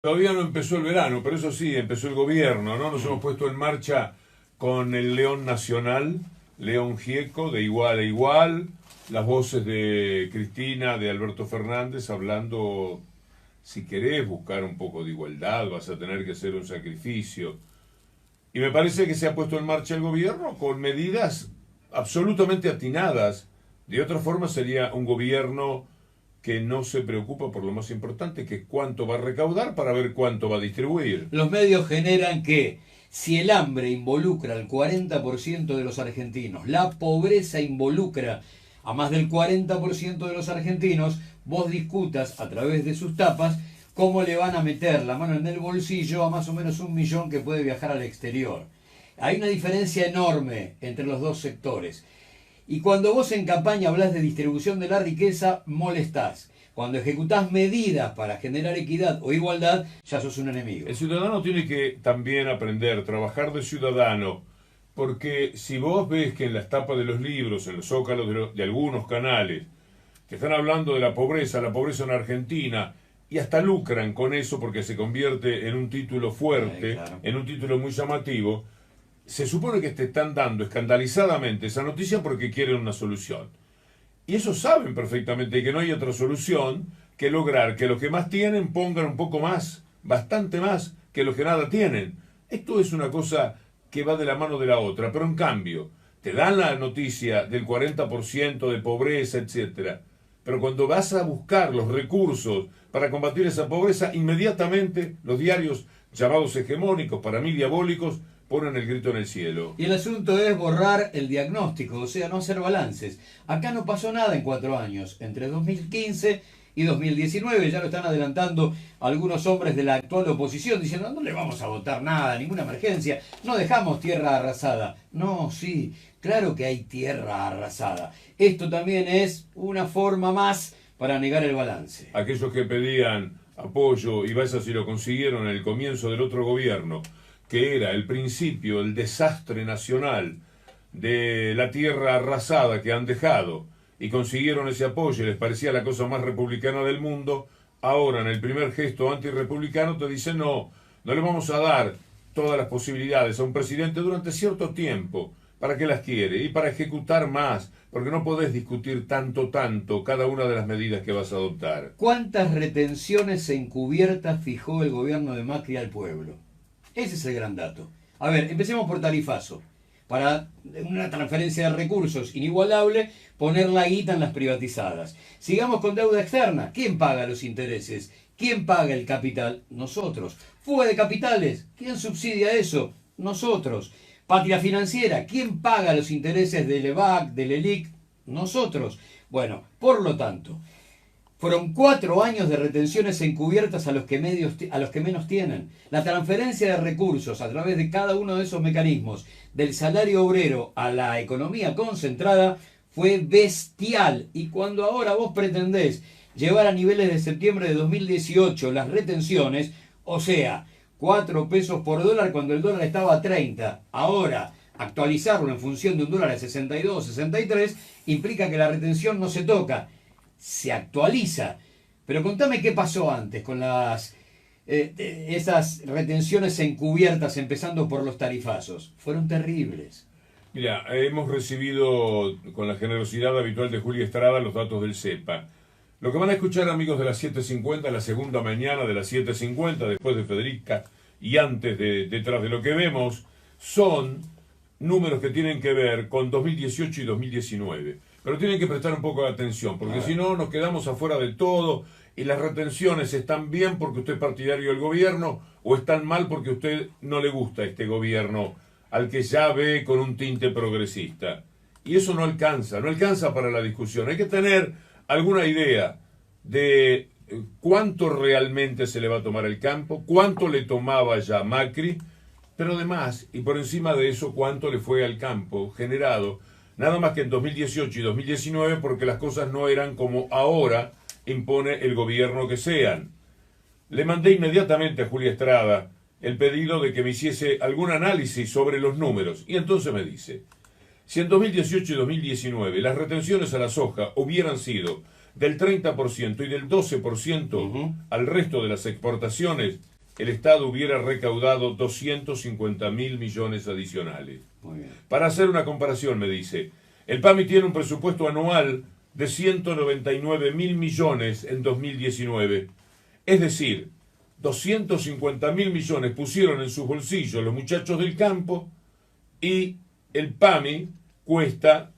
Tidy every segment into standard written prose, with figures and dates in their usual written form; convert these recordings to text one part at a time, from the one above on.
Todavía no empezó el verano, pero eso sí, empezó el gobierno, ¿no? Nos hemos puesto en marcha con el León Nacional, León Gieco, de igual a igual, las voces de Cristina, de Alberto Fernández, hablando, si querés buscar un poco de igualdad, vas a tener que hacer un sacrificio. Y me parece que se ha puesto en marcha el gobierno con medidas absolutamente atinadas. De otra forma sería un gobierno que no se preocupa por lo más importante, que es cuánto va a recaudar para ver cuánto va a distribuir. Los medios generan que si el hambre involucra al 40% de los argentinos, la pobreza involucra a más del 40% de los argentinos, vos discutas a través de sus tapas cómo le van a meter la mano en el bolsillo a más o menos 1 millón que puede viajar al exterior. Hay una diferencia enorme entre los dos sectores. Y cuando vos en campaña hablas de distribución de la riqueza, molestás. Cuando ejecutás medidas para generar equidad o igualdad, ya sos un enemigo. El ciudadano tiene que también aprender, trabajar de ciudadano, porque si vos ves que en las tapas de los libros, en los zócalos de algunos canales, que están hablando de la pobreza en Argentina, y hasta lucran con eso porque se convierte en un título fuerte, claro, en un título muy llamativo, se supone que te están dando escandalizadamente esa noticia porque quieren una solución. Y ellos saben perfectamente que no hay otra solución que lograr que los que más tienen pongan un poco más, bastante más, que los que nada tienen. Esto es una cosa que va de la mano de la otra, pero en cambio, te dan la noticia del 40% de pobreza, etcétera. Pero cuando vas a buscar los recursos para combatir esa pobreza, inmediatamente los diarios llamados hegemónicos, para mí diabólicos, ponen el grito en el cielo. Y el asunto es borrar el diagnóstico, o sea, no hacer balances. Acá no pasó nada en 4 años, entre 2015 y 2019, ya lo están adelantando algunos hombres de la actual oposición, diciendo, no le vamos a votar nada, ninguna emergencia, no dejamos tierra arrasada. No, sí, claro que hay tierra arrasada. Esto también es una forma más para negar el balance. Aquellos que pedían apoyo, y vaya si lo consiguieron en el comienzo del otro gobierno, que era el principio, el desastre nacional de la tierra arrasada que han dejado, y consiguieron ese apoyo y les parecía la cosa más republicana del mundo, ahora en el primer gesto antirrepublicano te dicen no le vamos a dar todas las posibilidades a un presidente durante cierto tiempo. ¿Para qué las quiere? Y para ejecutar más, porque no podés discutir tanto cada una de las medidas que vas a adoptar. ¿Cuántas retenciones encubiertas fijó el gobierno de Macri al pueblo? Ese es el gran dato. A ver, empecemos por tarifazo. Para una transferencia de recursos inigualable, poner la guita en las privatizadas. Sigamos con deuda externa. ¿Quién paga los intereses? ¿Quién paga el capital? Nosotros. Fuga de capitales. ¿Quién subsidia eso? Nosotros. Patria financiera. ¿Quién paga los intereses del EVAC, del ELIC? Nosotros. Bueno, por lo tanto, fueron 4 años de retenciones encubiertas a los que menos tienen. La transferencia de recursos a través de cada uno de esos mecanismos, del salario obrero a la economía concentrada, fue bestial. Y cuando ahora vos pretendés llevar a niveles de septiembre de 2018 las retenciones, o sea, 4 pesos por dólar cuando el dólar estaba a 30, ahora actualizarlo en función de un dólar a 62, 63, implica que la retención no se toca, se actualiza. Pero contame qué pasó antes con esas retenciones encubiertas, empezando por los tarifazos. Fueron terribles. Mira, hemos recibido con la generosidad habitual de Julia Estrada los datos del CEPA. Lo que van a escuchar, amigos, de las 7:50, la segunda mañana de las 7:50, después de Federica y antes detrás de lo que vemos, son números que tienen que ver con 2018 y 2019. Pero tienen que prestar un poco de atención, porque si no nos quedamos afuera de todo y las retenciones están bien porque usted es partidario del gobierno o están mal porque a usted no le gusta este gobierno al que ya ve con un tinte progresista. Y eso no alcanza para la discusión. Hay que tener alguna idea de cuánto realmente se le va a tomar el campo, cuánto le tomaba ya Macri, pero además, y por encima de eso, cuánto le fue al campo generado nada más que en 2018 y 2019, porque las cosas no eran como ahora impone el gobierno que sean. Le mandé inmediatamente a Julia Estrada el pedido de que me hiciese algún análisis sobre los números. Y entonces me dice, si en 2018 y 2019 las retenciones a la soja hubieran sido del 30% y del 12% Ujú. al resto de las exportaciones, el Estado hubiera recaudado 250.000 millones adicionales. Muy bien. Para hacer una comparación, me dice, el PAMI tiene un presupuesto anual de 199.000 millones en 2019. Es decir, 250.000 millones pusieron en sus bolsillos los muchachos del campo y el PAMI cuesta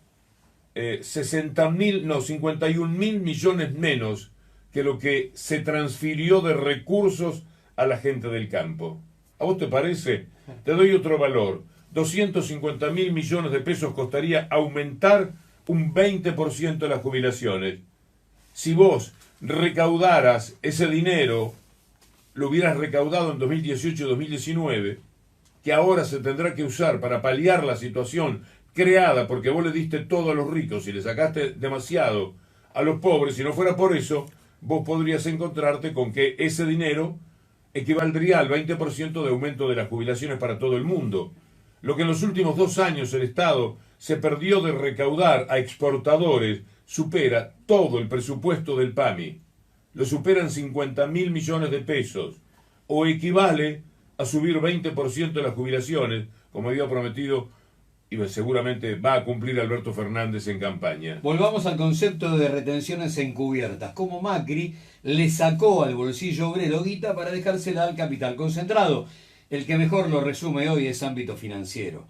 51.000 millones menos que lo que se transfirió de recursos a la gente del campo. ¿A vos te parece? Te doy otro valor. 250.000 millones de pesos costaría aumentar un 20% las jubilaciones. Si vos recaudaras ese dinero, lo hubieras recaudado en 2018 y 2019, que ahora se tendrá que usar para paliar la situación creada porque vos le diste todo a los ricos y le sacaste demasiado a los pobres. Si no fuera por eso, vos podrías encontrarte con que ese dinero equivaldría al 20% de aumento de las jubilaciones para todo el mundo. Lo que en los últimos 2 años el Estado se perdió de recaudar a exportadores supera todo el presupuesto del PAMI. Lo superan 50.000 millones de pesos, o equivale a subir 20% de las jubilaciones, como había prometido y seguramente va a cumplir Alberto Fernández en campaña. Volvamos al concepto de retenciones encubiertas. Como Macri le sacó al bolsillo obrero guita para dejársela al capital concentrado. El que mejor lo resume hoy es ámbito financiero.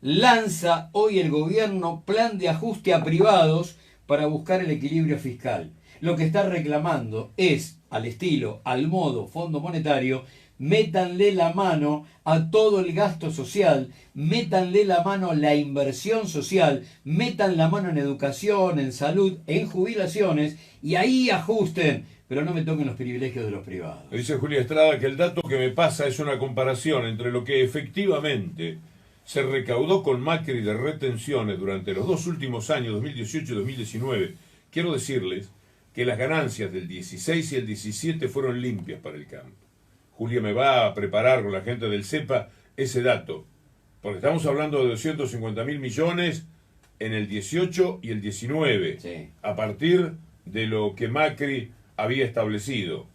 Lanza hoy el gobierno plan de ajuste a privados para buscar el equilibrio fiscal. Lo que está reclamando es, al estilo, al modo Fondo Monetario, métanle la mano a todo el gasto social, métanle la mano a la inversión social, metan la mano en educación, en salud, en jubilaciones, y ahí ajusten, pero no me toquen los privilegios de los privados. Me dice Julia Estrada que el dato que me pasa es una comparación entre lo que efectivamente se recaudó con Macri de retenciones durante los 2 últimos años, 2018 y 2019. Quiero decirles que las ganancias del 16 y el 17 fueron limpias para el campo. Julia me va a preparar con la gente del CEPA ese dato, porque estamos hablando de 250.000 millones en el 18 y el 19, Sí. a partir de lo que Macri había establecido.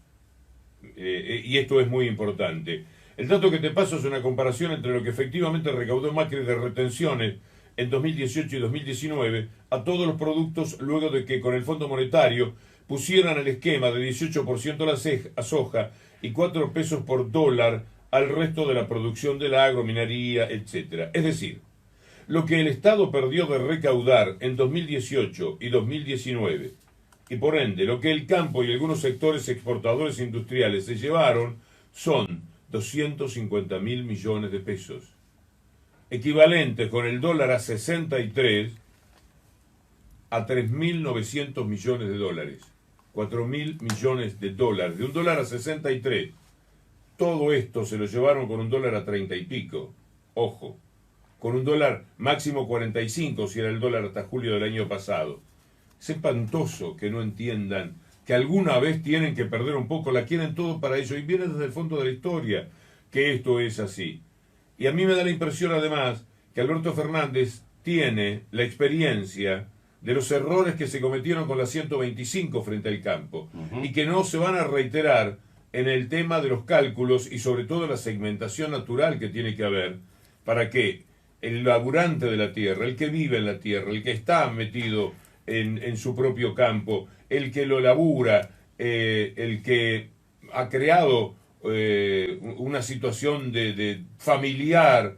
Y esto es muy importante. El dato que te paso es una comparación entre lo que efectivamente recaudó Macri de retenciones en 2018 y 2019 a todos los productos, luego de que con el Fondo Monetario pusieran el esquema de 18% a soja y 4 pesos por dólar al resto de la producción del agro, minería, etc. Es decir, lo que el Estado perdió de recaudar en 2018 y 2019, y por ende lo que el campo y algunos sectores exportadores industriales se llevaron, son 250.000 millones de pesos, equivalente con el dólar a 63 a 3.900 millones de dólares. 4.000 millones de dólares, de un dólar a 63. Todo esto se lo llevaron con un dólar a 30 y pico. Ojo, con un dólar máximo 45, si era el dólar hasta julio del año pasado. Es espantoso que no entiendan que alguna vez tienen que perder un poco, la quieren todo para ello, y viene desde el fondo de la historia que esto es así. Y a mí me da la impresión además que Alberto Fernández tiene la experiencia de los errores que se cometieron con la 125 frente al campo, y que no se van a reiterar en el tema de los cálculos y sobre todo la segmentación natural que tiene que haber para que el laburante de la tierra, el que vive en la tierra, el que está metido en su propio campo, el que lo labura, el que ha creado una situación de familiar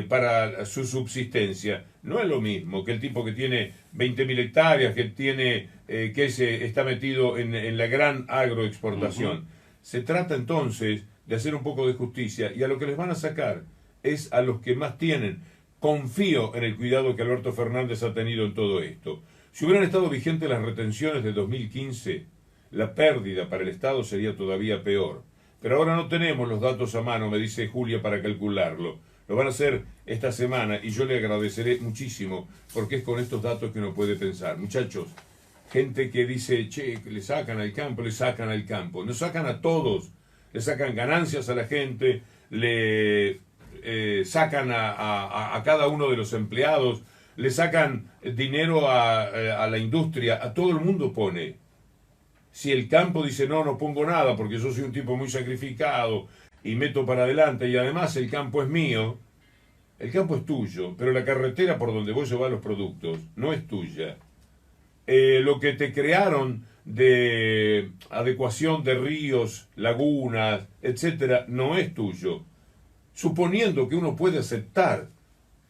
para su subsistencia, no es lo mismo que el tipo que tiene 20.000 hectáreas, que tiene está metido en la gran agroexportación. Se trata entonces de hacer un poco de justicia, y a lo que les van a sacar es a los que más tienen. Confío en el cuidado que Alberto Fernández ha tenido en todo esto. Si hubieran estado vigentes las retenciones de 2015, la pérdida para el Estado sería todavía peor. Pero ahora no tenemos los datos a mano, me dice Julia, para calcularlo. Lo van a hacer esta semana y yo le agradeceré muchísimo, porque es con estos datos que uno puede pensar. Muchachos, gente que dice, che, le sacan al campo, le sacan al campo. Nos sacan a todos, le sacan ganancias a la gente, le sacan a cada uno de los empleados, le sacan dinero a la industria, a todo el mundo pone. Si el campo dice no, no pongo nada porque yo soy un tipo muy sacrificado y meto para adelante y además el campo es mío, el campo es tuyo, pero la carretera por donde vos llevas los productos no es tuya. Lo que te crearon de adecuación de ríos, lagunas, etcétera, no es tuyo. Suponiendo que uno puede aceptar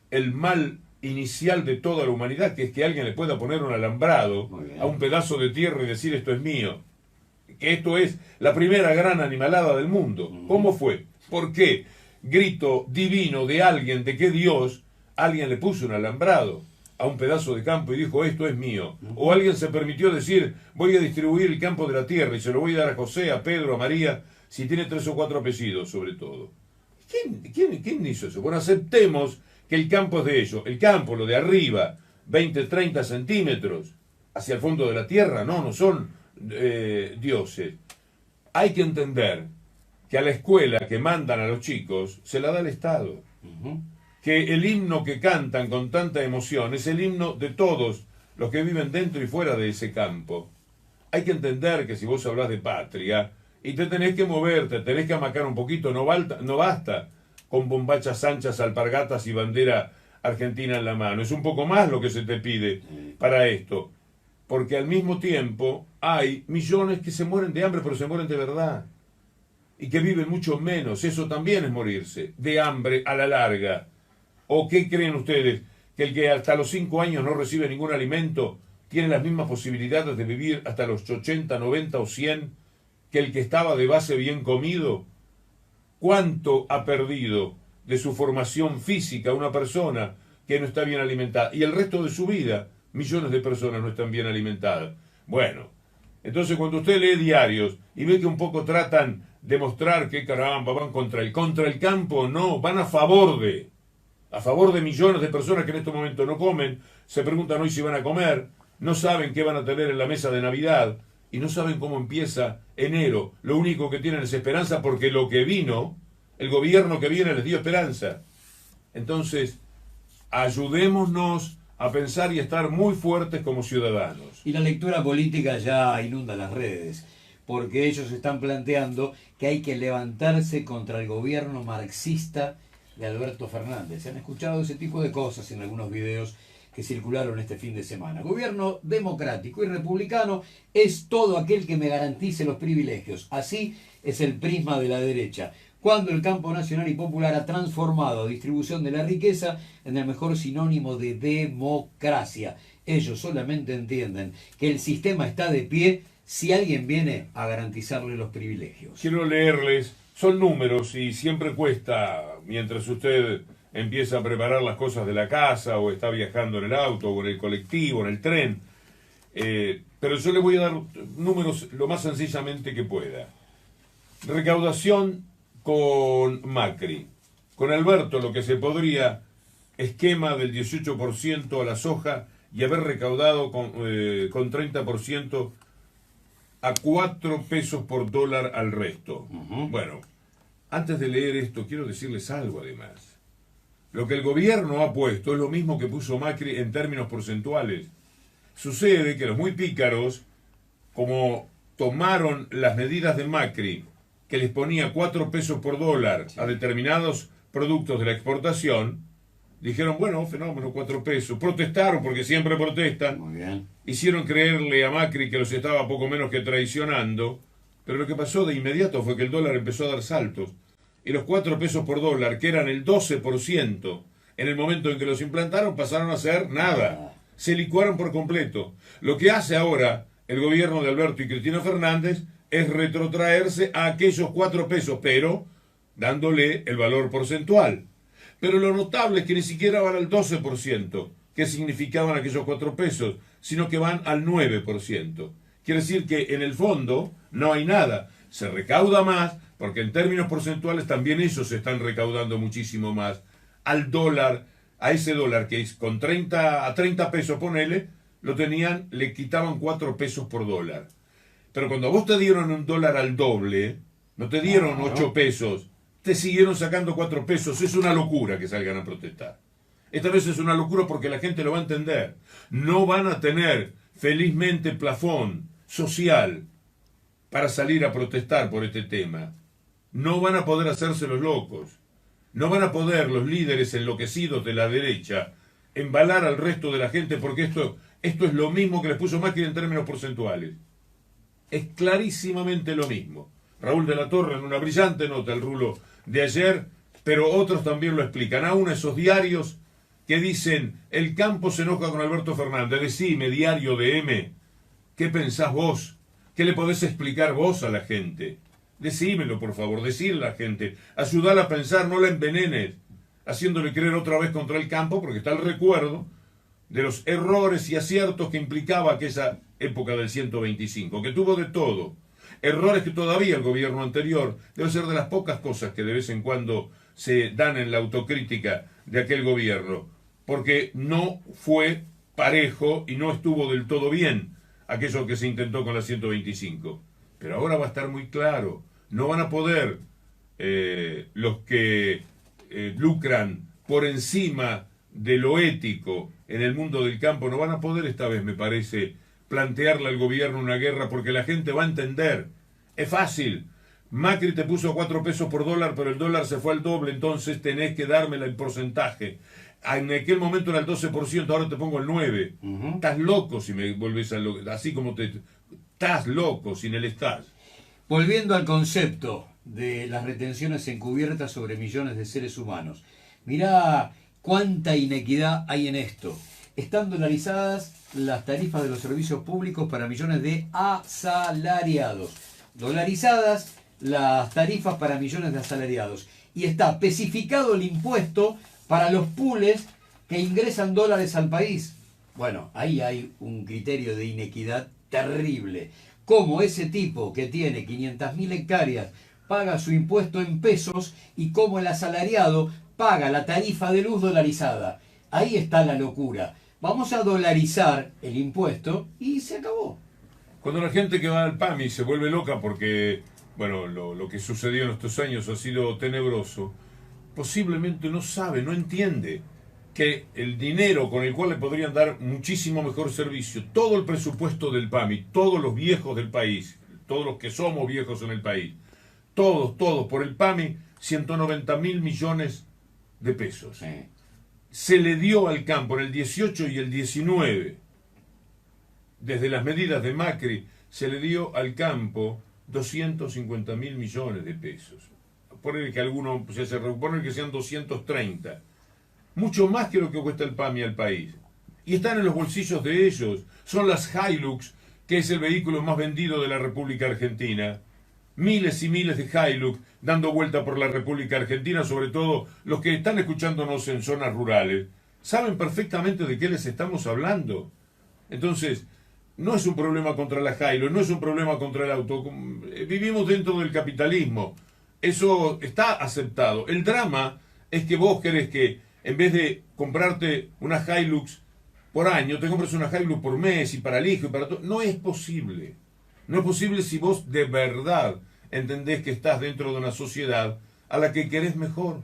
el mal inicial de toda la humanidad, que es que alguien le pueda poner un alambrado a un pedazo de tierra y decir esto es mío, que esto es la primera gran animalada del mundo. ¿Cómo fue? ¿Por qué? Grito divino de alguien, de que Dios, alguien le puso un alambrado a un pedazo de campo y dijo esto es mío. O alguien se permitió decir voy a distribuir el campo de la tierra y se lo voy a dar a José, a Pedro, a María, si tiene 3 o 4 apellidos sobre todo. ¿Quién hizo eso? Bueno, aceptemos que el campo es de ellos. El campo, lo de arriba, 20, 30 centímetros hacia el fondo de la tierra, no son dioses. Hay que entender que a la escuela que mandan a los chicos se la da el Estado. Que el himno que cantan con tanta emoción es el himno de todos los que viven dentro y fuera de ese campo. Hay que entender que si vos hablás de patria y te tenés que mover, te tenés que amacar un poquito, no basta con bombachas anchas, alpargatas y bandera argentina en la mano. Es un poco más lo que se te pide para esto. Porque al mismo tiempo hay millones que se mueren de hambre, pero se mueren de verdad. Y que viven mucho menos. Eso también es morirse de hambre a la larga. ¿O qué creen ustedes? ¿Que el que hasta los 5 años no recibe ningún alimento tiene las mismas posibilidades de vivir hasta los 80, 90 o 100 que el que estaba de base bien comido? ¿Cuánto ha perdido de su formación física una persona que no está bien alimentada? Y el resto de su vida, millones de personas no están bien alimentadas. Bueno, entonces cuando usted lee diarios y ve que un poco tratan de mostrar que caramba, van contra el campo, no, van a favor de millones de personas que en este momento no comen, se preguntan hoy si van a comer, no saben qué van a tener en la mesa de Navidad y no saben cómo empieza enero. Lo único que tienen es esperanza porque lo que vino, el gobierno que viene les dio esperanza. Entonces, ayudémonos a pensar y a estar muy fuertes como ciudadanos. Y la lectura política ya inunda las redes, porque ellos están planteando que hay que levantarse contra el gobierno marxista de Alberto Fernández. Se han escuchado ese tipo de cosas en algunos videos que circularon este fin de semana. Gobierno democrático y republicano es todo aquel que me garantice los privilegios. Así es el prisma de la derecha. Cuando el campo nacional y popular ha transformado a distribución de la riqueza en el mejor sinónimo de democracia. Ellos solamente entienden que el sistema está de pie si alguien viene a garantizarle los privilegios. Quiero leerles, son números y siempre cuesta, mientras usted empieza a preparar las cosas de la casa o está viajando en el auto o en el colectivo, en el tren, pero yo le voy a dar números lo más sencillamente que pueda. Recaudación con Macri. Con Alberto lo que se podría, esquema del 18% a la soja y haber recaudado con 30% a 4 pesos por dólar al resto. Bueno, antes de leer esto quiero decirles algo además. Lo que el gobierno ha puesto es lo mismo que puso Macri en términos porcentuales. Sucede que los muy pícaros, como tomaron las medidas de Macri, que les ponía 4 pesos por dólar a determinados productos de la exportación, dijeron, bueno, fenómeno, 4 pesos. Protestaron, porque siempre protestan. Muy bien. Hicieron creerle a Macri que los estaba poco menos que traicionando, pero lo que pasó de inmediato fue que el dólar empezó a dar saltos. Y los 4 pesos por dólar, que eran el 12% en el momento en que los implantaron, pasaron a ser nada. Se licuaron por completo. Lo que hace ahora el gobierno de Alberto y Cristina Fernández es retrotraerse a aquellos 4 pesos, pero dándole el valor porcentual. Pero lo notable es que ni siquiera van al 12%, que significaban aquellos 4 pesos, sino que van al 9%. Quiere decir que en el fondo no hay nada. Se recauda más, porque en términos porcentuales también ellos se están recaudando muchísimo más. Al dólar, a ese dólar que es con a 30 pesos, ponele, lo tenían, le quitaban 4 pesos por dólar. Pero cuando a vos te dieron un dólar al doble, no te dieron 8 pesos, te siguieron sacando 4 pesos. Es una locura que salgan a protestar. Esta vez es una locura porque la gente lo va a entender. No van a tener felizmente plafón social para salir a protestar por este tema. No van a poder hacerse los locos. No van a poder los líderes enloquecidos de la derecha embalar al resto de la gente, porque esto es lo mismo que les puso Macri en términos porcentuales. Es clarísimamente lo mismo. Raúl de la Torre en una brillante nota, el rulo de ayer, pero otros también lo explican. Aún esos diarios que dicen, el campo se enoja con Alberto Fernández. Decime, diario de M, ¿qué pensás vos? ¿Qué le podés explicar vos a la gente? Decímelo, por favor, decirle a la gente. Ayudala a pensar, no la envenenes, haciéndole creer otra vez contra el campo, porque está el recuerdo de los errores y aciertos que implicaba aquella época del 125, que tuvo de todo. Errores que todavía el gobierno anterior, debe ser de las pocas cosas que de vez en cuando se dan en la autocrítica de aquel gobierno, porque no fue parejo y no estuvo del todo bien aquello que se intentó con la 125. Pero ahora va a estar muy claro, no van a poder los que lucran por encima de lo ético en el mundo del campo, no van a poder esta vez, me parece, plantearle al gobierno una guerra, porque la gente va a entender. Es fácil. Macri te puso 4 pesos por dólar, pero el dólar se fue al doble, entonces tenés que dármela en porcentaje. En aquel momento era el 12%, ahora te pongo el 9%. Estás loco si me volvés a así como te... Estás loco sin el estás. Volviendo al concepto de las retenciones encubiertas sobre millones de seres humanos. Mirá cuánta inequidad hay en esto. Están dolarizadas las tarifas de los servicios públicos para millones de asalariados. Dolarizadas las tarifas para millones de asalariados. Y está especificado el impuesto para los pools que ingresan dólares al país. Bueno, ahí hay un criterio de inequidad terrible. Cómo ese tipo que tiene 500.000 hectáreas paga su impuesto en pesos y cómo el asalariado paga la tarifa de luz dolarizada. Ahí está la locura. Vamos a dolarizar el impuesto y se acabó. Cuando la gente que va al PAMI se vuelve loca porque, bueno, lo que sucedió en estos años ha sido tenebroso, posiblemente no sabe, no entiende que el dinero con el cual le podrían dar muchísimo mejor servicio, todo el presupuesto del PAMI, todos los viejos del país, todos los que somos viejos en el país, todos por el PAMI, 190.000 millones de pesos. Se le dio al campo en el 18 y el 19, desde las medidas de Macri, se le dio al campo 250.000 millones de pesos. Poner que alguno se repone que sean 230. Mucho más que lo que cuesta el PAMI al país. Y están en los bolsillos de ellos. Son las Hilux, que es el vehículo más vendido de la República Argentina. Miles y miles de Hilux dando vuelta por la República Argentina, sobre todo los que están escuchándonos en zonas rurales. Saben perfectamente de qué les estamos hablando. Entonces, no es un problema contra la Hilux, no es un problema contra el auto. Vivimos dentro del capitalismo. Eso está aceptado. El drama es que vos querés que en vez de comprarte una Hilux por año, te compres una Hilux por mes y para el hijo y para todo. No es posible. No es posible si vos de verdad entendés que estás dentro de una sociedad a la que querés mejor.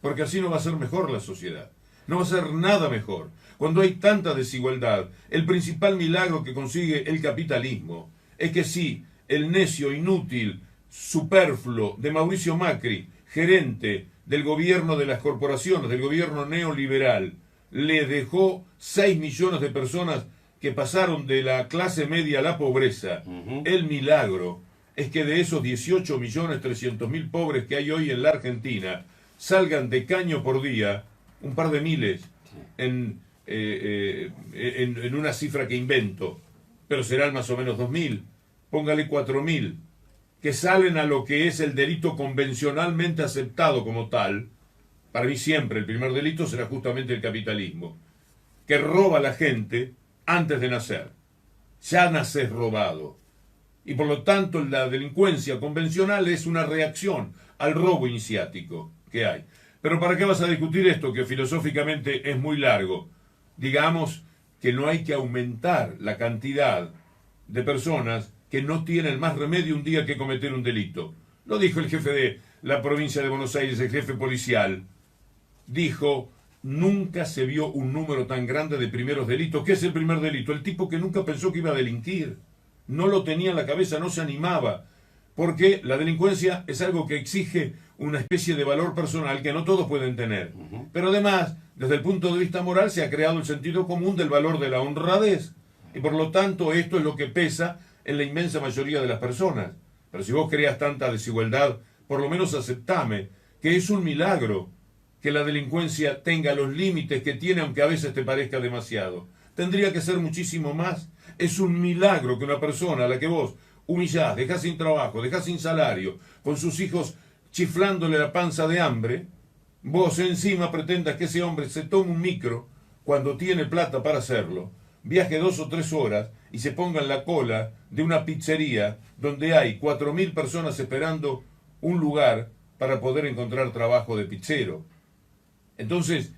Porque así no va a ser mejor la sociedad. No va a ser nada mejor. Cuando hay tanta desigualdad, el principal milagro que consigue el capitalismo es que si el necio, inútil, superfluo de Mauricio Macri, gerente del gobierno de las corporaciones, del gobierno neoliberal, le dejó 6 millones de personas que pasaron de la clase media a la pobreza. El milagro es que de esos 18.300.000 pobres que hay hoy en la Argentina, salgan de caño por día un par de miles en una cifra que invento, pero serán más o menos 2.000, póngale 4.000, que salen a lo que es el delito convencionalmente aceptado como tal. Para mí siempre el primer delito será justamente el capitalismo, que roba a la gente antes de nacer. Ya naces robado. Y por lo tanto la delincuencia convencional es una reacción al robo iniciático que hay. Pero ¿para qué vas a discutir esto que filosóficamente es muy largo? Digamos que no hay que aumentar la cantidad de personas que no tienen más remedio un día que cometer un delito. Lo dijo el jefe de la provincia de Buenos Aires, el jefe policial. Dijo, nunca se vio un número tan grande de primeros delitos. ¿Qué es el primer delito? El tipo que nunca pensó que iba a delinquir. no lo tenía en la cabeza, no se animaba, porque la delincuencia es algo que exige una especie de valor personal que no todos pueden tener. Pero además, desde el punto de vista moral, se ha creado el sentido común del valor de la honradez. Y por lo tanto, esto es lo que pesa en la inmensa mayoría de las personas. Pero si vos creas tanta desigualdad, por lo menos aceptame que es un milagro que la delincuencia tenga los límites que tiene, aunque a veces te parezca demasiado. Tendría que ser muchísimo más. Es un milagro que una persona a la que vos humillás, dejás sin trabajo, dejás sin salario, con sus hijos chiflándole la panza de hambre, vos encima pretendas que ese hombre se tome un micro cuando tiene plata para hacerlo, viaje 2 o 3 horas y se ponga en la cola de una pizzería donde hay 4.000 personas esperando un lugar para poder encontrar trabajo de pizzero. Entonces,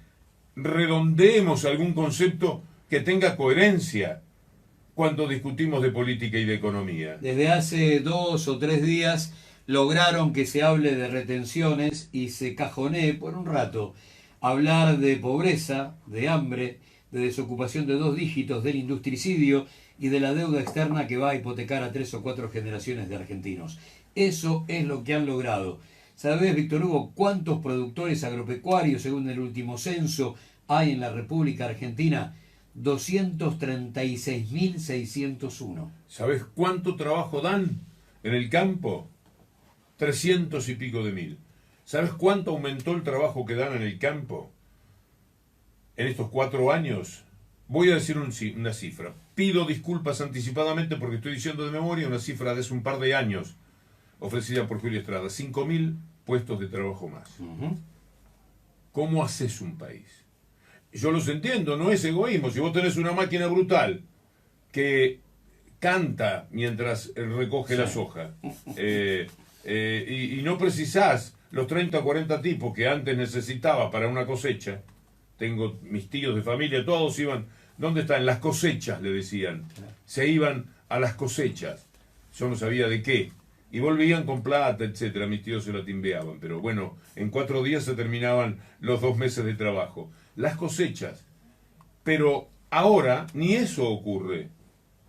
redondeemos algún concepto que tenga coherencia cuando discutimos de política y de economía. Desde hace 2 o 3 días lograron que se hable de retenciones y se cajonee por un rato hablar de pobreza, de hambre, de desocupación de 2 dígitos, del industricidio y de la deuda externa que va a hipotecar a 3 o 4 generaciones de argentinos. Eso es lo que han logrado. ¿Sabés, Víctor Hugo, cuántos productores agropecuarios, según el último censo, hay en la República Argentina? 236.601. ¿Sabés cuánto trabajo dan en el campo? 300 y pico de mil. ¿Sabes cuánto aumentó el trabajo que dan en el campo en estos 4 años? Voy a decir una cifra. Pido disculpas anticipadamente porque estoy diciendo de memoria una cifra de hace un par de años ofrecida por Julio Estrada. 5.000 puestos de trabajo más. ¿Cómo haces un país? Yo los entiendo, no es egoísmo. Si vos tenés una máquina brutal que canta mientras recoge las hojas y no precisás los 30 o 40 tipos que antes necesitaba para una cosecha. Tengo mis tíos de familia, todos iban, ¿dónde están? Las cosechas, le decían. Se iban a las cosechas. Yo no sabía de qué. Y volvían con plata, etcétera. Mis tíos se la timbeaban. Pero bueno, en 4 días se terminaban los 2 meses de trabajo. Las cosechas. Pero ahora ni eso ocurre.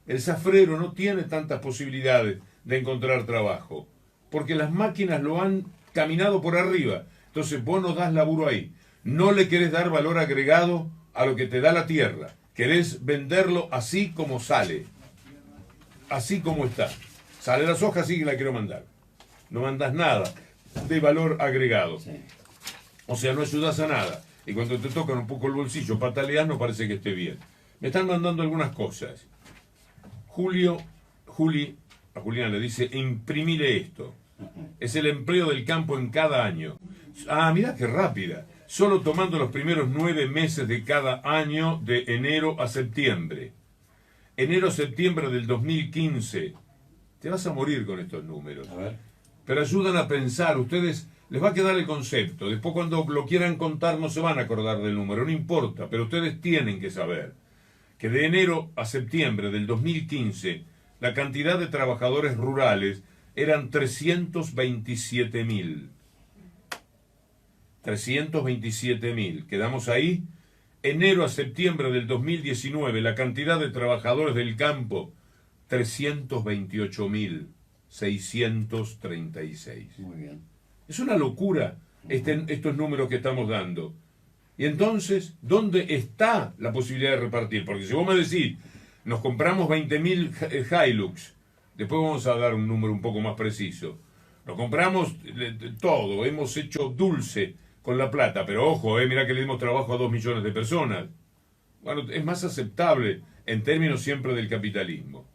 El zafrero no tiene tantas posibilidades de encontrar trabajo. Porque las máquinas lo han caminado por arriba. Entonces vos no das laburo ahí. No le querés dar valor agregado a lo que te da la tierra. Querés venderlo así como sale. Así como está. Sale la soja, sí que la quiero mandar. No mandas nada de valor agregado. Sí. O sea, no ayudas a nada. Y cuando te tocan un poco el bolsillo, pataleas, no parece que esté bien. Me están mandando algunas cosas. Juli, a Julián le dice, imprimile esto. Es el empleo del campo en cada año. Ah, mirá qué rápida. Solo tomando los primeros 9 meses de cada año, de enero a septiembre. Enero-septiembre del 2015. Te vas a morir con estos números. A ver. Pero ayudan a pensar. Ustedes les va a quedar el concepto. Después cuando lo quieran contar no se van a acordar del número. No importa. Pero ustedes tienen que saber que de enero a septiembre del 2015 la cantidad de trabajadores rurales eran 327.000. 327.000. Quedamos ahí. Enero a septiembre del 2019, la cantidad de trabajadores del campo, 328.636. Muy bien. Es una locura estos números que estamos dando. Y entonces, ¿dónde está la posibilidad de repartir? Porque si vos me decís, nos compramos 20.000 Hilux, después vamos a dar un número un poco más preciso. Nos compramos todo, hemos hecho dulce con la plata, pero ojo, mirá que le dimos trabajo a 2 millones de personas. Bueno, es más aceptable en términos siempre del capitalismo.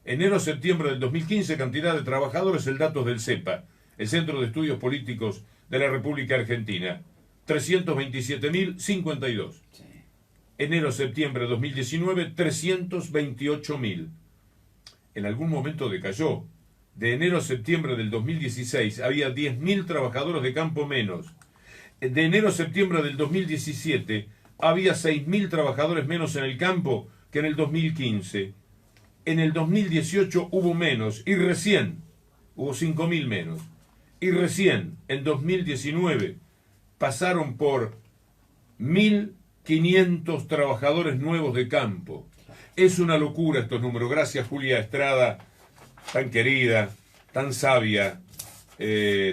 Enero-septiembre del 2015, cantidad de trabajadores, el dato del CEPA, el Centro de Estudios Políticos de la República Argentina, 327.052. Sí. Enero-septiembre de 2019, 328.000. En algún momento decayó. De enero a septiembre del 2016 había 10.000 trabajadores de campo menos. De enero a septiembre del 2017 había 6.000 trabajadores menos en el campo que en el 2015. En el 2018 hubo menos y recién hubo 5.000 menos. Y recién en 2019 pasaron por 1.500 trabajadores nuevos de campo. Es una locura estos números. Gracias, Julia Estrada, tan querida, tan sabia,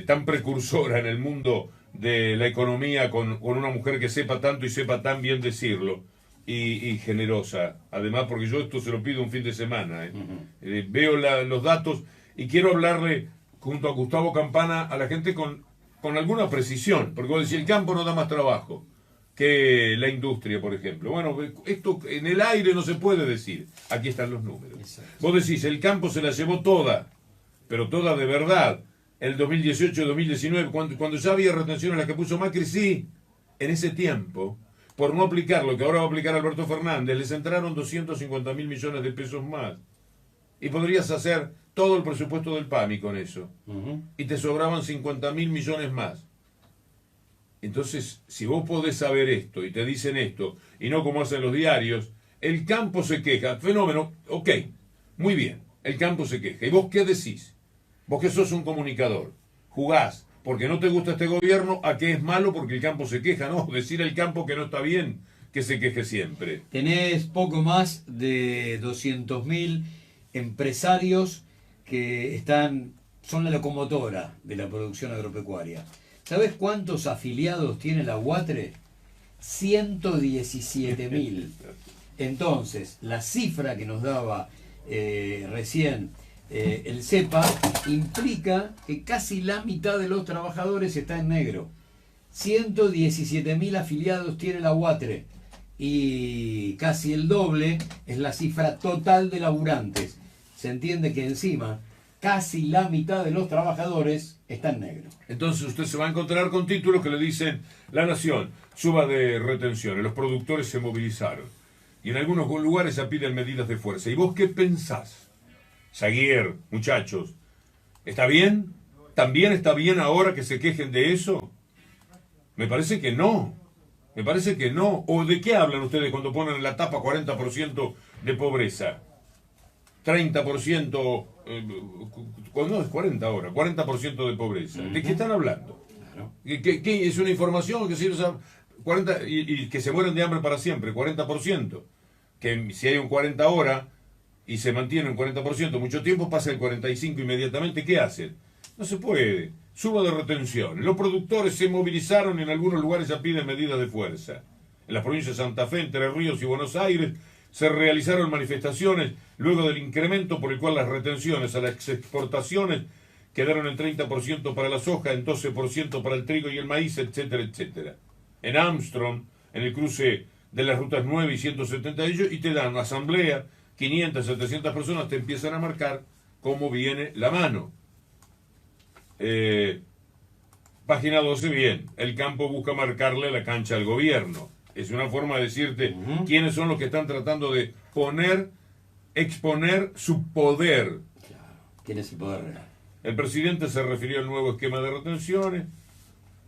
tan precursora en el mundo de la economía, con una mujer que sepa tanto y sepa tan bien decirlo, y generosa. Además, porque yo esto se lo pido un fin de semana. Veo los datos y quiero hablarle junto a Gustavo Campana a la gente con alguna precisión, porque vos decís, el campo no da más trabajo que la industria, por ejemplo. Bueno, esto en el aire no se puede decir. Aquí están los números. Exacto. Vos decís, el campo se la llevó toda, pero toda de verdad. El 2018-2019, cuando ya había retenciones las que puso Macri, sí, en ese tiempo, por no aplicar lo que ahora va a aplicar Alberto Fernández, les entraron 250.000 millones de pesos más. Y podrías hacer todo el presupuesto del PAMI con eso. Y te sobraban 50.000 millones más. Entonces, si vos podés saber esto y te dicen esto, y no como hacen los diarios, el campo se queja, fenómeno, ok, muy bien, el campo se queja. ¿Y vos qué decís? Vos que sos un comunicador, jugás porque no te gusta este gobierno a que es malo porque el campo se queja, no, decir al campo que no está bien que se queje siempre. Tenés poco más de 200.000 empresarios que son la locomotora de la producción agropecuaria. ¿Sabés cuántos afiliados tiene la UATRE? 117.000. Entonces, la cifra que nos daba recién el CEPA implica que casi la mitad de los trabajadores está en negro. 117.000 afiliados tiene la UATRE y casi el doble es la cifra total de laburantes. Se entiende que encima casi la mitad de los trabajadores está en negro. Entonces usted se va a encontrar con títulos que le dicen: La Nación, suba de retenciones, los productores se movilizaron. Y en algunos lugares ya piden medidas de fuerza. ¿Y vos qué pensás? Zaguier, muchachos, ¿está bien? ¿También está bien ahora que se quejen de eso? Me parece que no. Me parece que no. ¿O de qué hablan ustedes cuando ponen en la tapa 40% de pobreza? 30%, no es 40 ahora, 40% de pobreza. ¿De qué están hablando? Claro. ¿Qué es una información que sirve 40 y que se mueren de hambre para siempre? 40%. Que si hay un 40 ahora y se mantiene un 40% mucho tiempo, pasa el 45 inmediatamente. ¿Qué hacen? No se puede. Suba de retención. Los productores se movilizaron y en algunos lugares ya piden medidas de fuerza. En las provincias de Santa Fe, Entre Ríos y Buenos Aires se realizaron manifestaciones luego del incremento por el cual las retenciones a las exportaciones quedaron en 30% para la soja, en 12% para el trigo y el maíz, etcétera, etcétera. En Armstrong, en el cruce de las rutas 9 y 178, y te dan una asamblea, 500, 700 personas te empiezan a marcar cómo viene la mano. Página 12, bien, el campo busca marcarle la cancha al gobierno. Es una forma de decirte quiénes son los que están tratando de exponer su poder. Claro. ¿Quién es el poder real? El presidente se refirió al nuevo esquema de retenciones.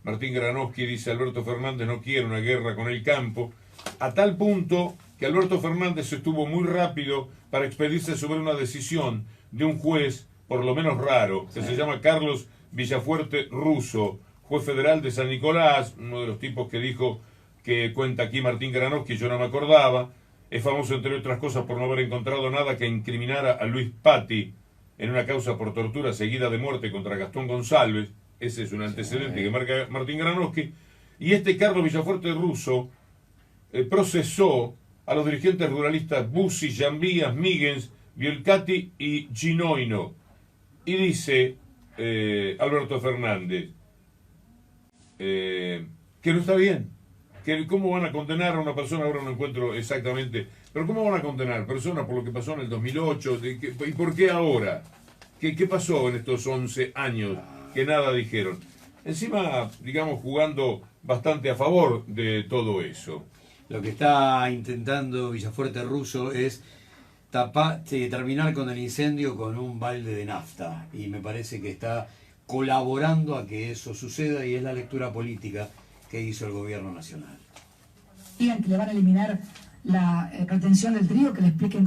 Martín Granowski dice: Alberto Fernández no quiere una guerra con el campo, a tal punto que Alberto Fernández estuvo muy rápido para expedirse sobre una decisión de un juez, por lo menos raro, que se llama Carlos Villafuerte Russo, juez federal de San Nicolás, uno de los tipos que dijo que cuenta aquí Martín Granowski, yo no me acordaba. Es famoso, entre otras cosas, por no haber encontrado nada que incriminara a Luis Patti en una causa por tortura seguida de muerte contra Gastón González. Ese es un antecedente que marca Martín Granowski. Y este Carlos Villafuerte Russo procesó a los dirigentes ruralistas Bussi, Jambías, Míguez, Bielcati y Ginoino. Y dice Alberto Fernández que no está bien. ¿Cómo van a condenar a una persona? Ahora no encuentro exactamente, pero ¿cómo van a condenar a personas por lo que pasó en el 2008? ¿Y por qué ahora? ¿Qué pasó en estos 11 años que nada dijeron? Encima, digamos, jugando bastante a favor de todo eso. Lo que está intentando Villafuerte Russo es terminar con el incendio con un balde de nafta, y me parece que está colaborando a que eso suceda, y es la lectura política que hizo el gobierno nacional. Digan que le van a eliminar la retención del trigo, que le expliquen